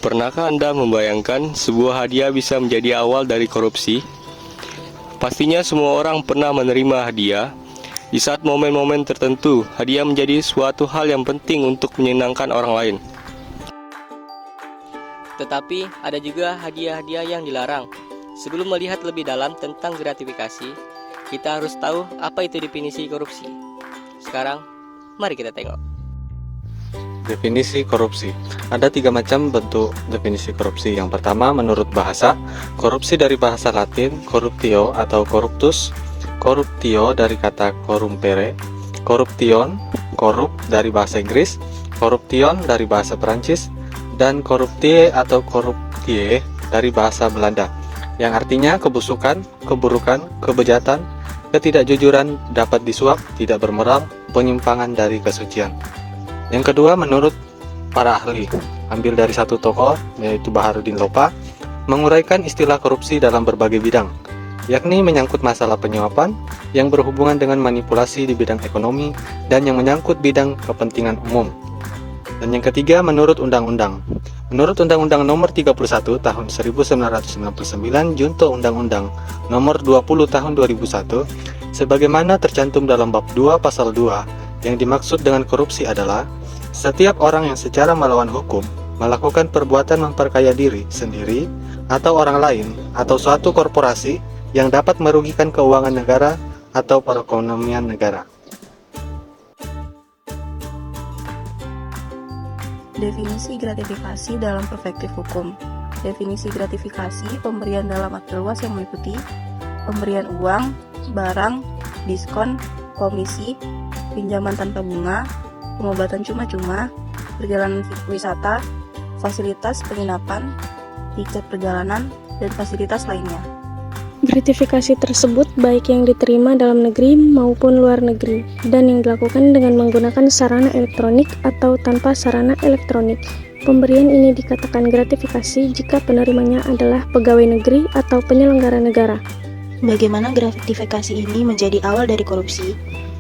Pernahkah Anda membayangkan sebuah hadiah bisa menjadi awal dari korupsi? Pastinya semua orang pernah menerima hadiah. Di saat momen-momen tertentu, hadiah menjadi suatu hal yang penting untuk menyenangkan orang lain. Tetapi ada juga hadiah-hadiah yang dilarang. Sebelum melihat lebih dalam tentang gratifikasi, kita harus tahu apa itu definisi korupsi. Sekarang, mari kita tengok. Definisi korupsi. Ada 3 macam bentuk definisi korupsi. Yang pertama, menurut bahasa, korupsi dari bahasa Latin, corruptio atau corruptus, corruptio dari kata corrumpere, corruption, korup dari bahasa Inggris, corruption dari bahasa Perancis, dan corruptie atau corruptie dari bahasa Belanda, yang artinya kebusukan, keburukan, kebejatan, ketidakjujuran, dapat disuap, tidak bermoral, penyimpangan dari kesucian. Yang kedua, menurut para ahli, ambil dari satu tokoh, yaitu Baharudin Lopa, menguraikan istilah korupsi dalam berbagai bidang, yakni menyangkut masalah penyuapan yang berhubungan dengan manipulasi di bidang ekonomi dan yang menyangkut bidang kepentingan umum. Dan yang ketiga, menurut undang-undang. Menurut Undang-Undang Nomor 31 Tahun 1999 Junto Undang-Undang Nomor 20 Tahun 2001, sebagaimana tercantum dalam bab 2 pasal 2, yang dimaksud dengan korupsi adalah setiap orang yang secara melawan hukum melakukan perbuatan memperkaya diri sendiri atau orang lain atau suatu korporasi yang dapat merugikan keuangan negara atau perekonomian negara. Definisi gratifikasi dalam perspektif hukum. Definisi gratifikasi pemberian dalam arti luas yang meliputi pemberian uang, barang, diskon, komisi, pinjaman tanpa bunga, pengobatan cuma-cuma, perjalanan wisata, fasilitas penginapan, tiket perjalanan, dan fasilitas lainnya. Gratifikasi tersebut baik yang diterima dalam negeri maupun luar negeri dan yang dilakukan dengan menggunakan sarana elektronik atau tanpa sarana elektronik. Pemberian ini dikatakan gratifikasi jika penerimanya adalah pegawai negeri atau penyelenggara negara. Bagaimana gratifikasi ini menjadi awal dari korupsi?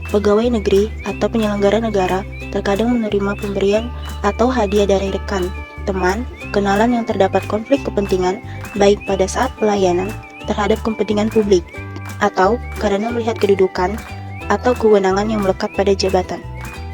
Pegawai negeri atau penyelenggara negara terkadang menerima pemberian atau hadiah dari rekan, teman, kenalan yang terdapat konflik kepentingan baik pada saat pelayanan terhadap kepentingan publik atau karena melihat kedudukan atau kewenangan yang melekat pada jabatan.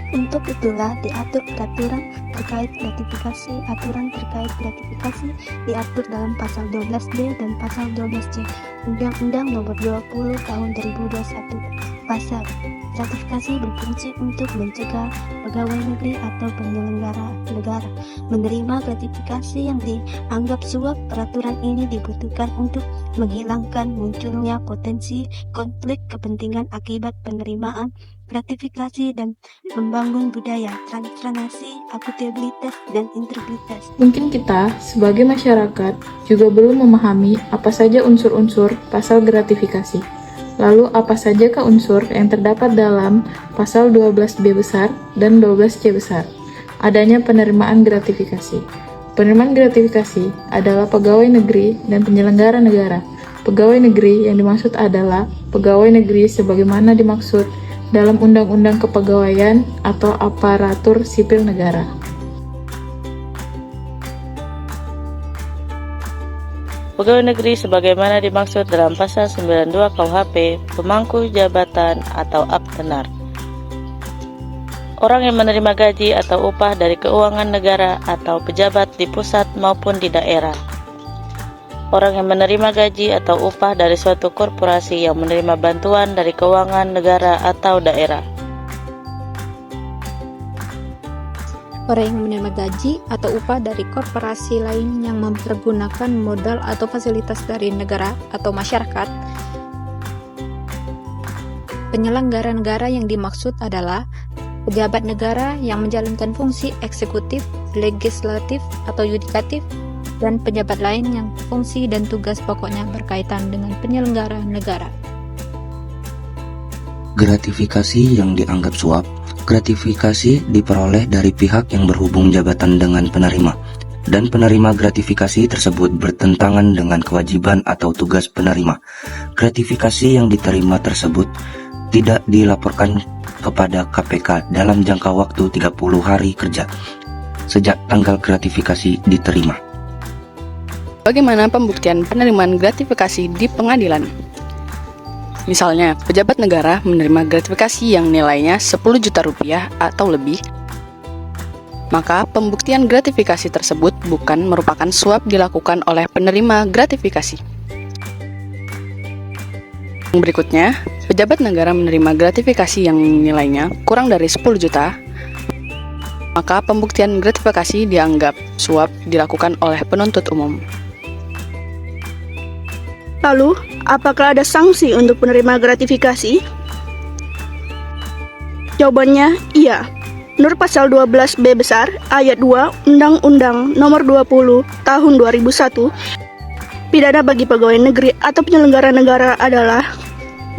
Untuk itulah diatur peraturan terkait gratifikasi. Aturan terkait gratifikasi diatur dalam pasal 12B dan pasal 12C Undang-Undang Nomor 20 Tahun 2021. Pasal gratifikasi berfungsi untuk mencegah pegawai negeri atau penyelenggara negara menerima gratifikasi yang dianggap suap. Peraturan ini dibutuhkan untuk menghilangkan munculnya potensi konflik kepentingan akibat penerimaan gratifikasi dan membangun budaya transparansi, akuntabilitas, dan integritas. Mungkin kita, sebagai masyarakat, juga belum memahami apa saja unsur-unsur pasal gratifikasi. Lalu apa sajakah unsur yang terdapat dalam pasal 12B besar dan 12C besar? Adanya penerimaan gratifikasi. Penerimaan gratifikasi adalah pegawai negeri dan penyelenggara negara. Pegawai negeri yang dimaksud adalah pegawai negeri sebagaimana dimaksud dalam Undang-Undang Kepegawaian atau Aparatur Sipil Negara. Pegawai negeri sebagaimana dimaksud dalam pasal 92 KUHP, pemangku jabatan atau aptenar. Orang yang menerima gaji atau upah dari keuangan negara atau pejabat di pusat maupun di daerah. Orang yang menerima gaji atau upah dari suatu korporasi yang menerima bantuan dari keuangan negara atau daerah. Orang yang menerima gaji atau upah dari korporasi lain yang mempergunakan modal atau fasilitas dari negara atau masyarakat. Penyelenggara negara yang dimaksud adalah pejabat negara yang menjalankan fungsi eksekutif, legislatif, atau yudikatif, dan pejabat lain yang fungsi dan tugas pokoknya berkaitan dengan penyelenggara negara. Gratifikasi yang dianggap suap. Gratifikasi diperoleh dari pihak yang berhubung jabatan dengan penerima, dan penerima gratifikasi tersebut bertentangan dengan kewajiban atau tugas penerima. Gratifikasi yang diterima tersebut tidak dilaporkan kepada KPK dalam jangka waktu 30 hari kerja sejak tanggal gratifikasi diterima. Bagaimana pembuktian penerimaan gratifikasi di pengadilan? Misalnya, pejabat negara menerima gratifikasi yang nilainya 10 juta rupiah atau lebih, maka pembuktian gratifikasi tersebut bukan merupakan suap dilakukan oleh penerima gratifikasi. Berikutnya, pejabat negara menerima gratifikasi yang nilainya kurang dari 10 juta, maka pembuktian gratifikasi dianggap suap dilakukan oleh penuntut umum. Lalu, apakah ada sanksi untuk penerima gratifikasi? Jawabannya, iya. Menurut pasal 12B besar, ayat 2, Undang-Undang Nomor 20 Tahun 2001, pidana bagi pegawai negeri atau penyelenggara negara adalah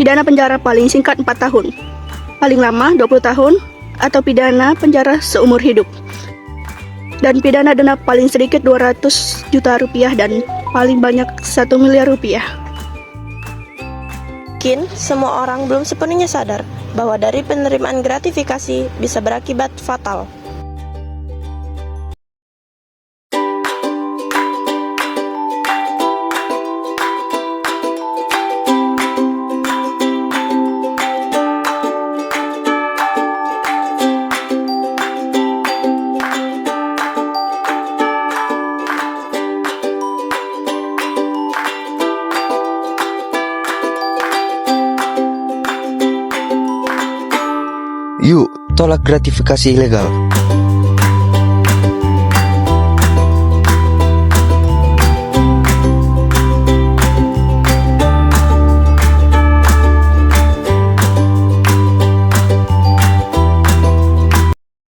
pidana penjara paling singkat 4 tahun, paling lama 20 tahun, atau pidana penjara seumur hidup, dan pidana denda paling sedikit 200 juta rupiah dan paling banyak 1 miliar rupiah. Mungkin semua orang belum sepenuhnya sadar bahwa dari penerimaan gratifikasi bisa berakibat fatal. Yuk, tolak gratifikasi ilegal.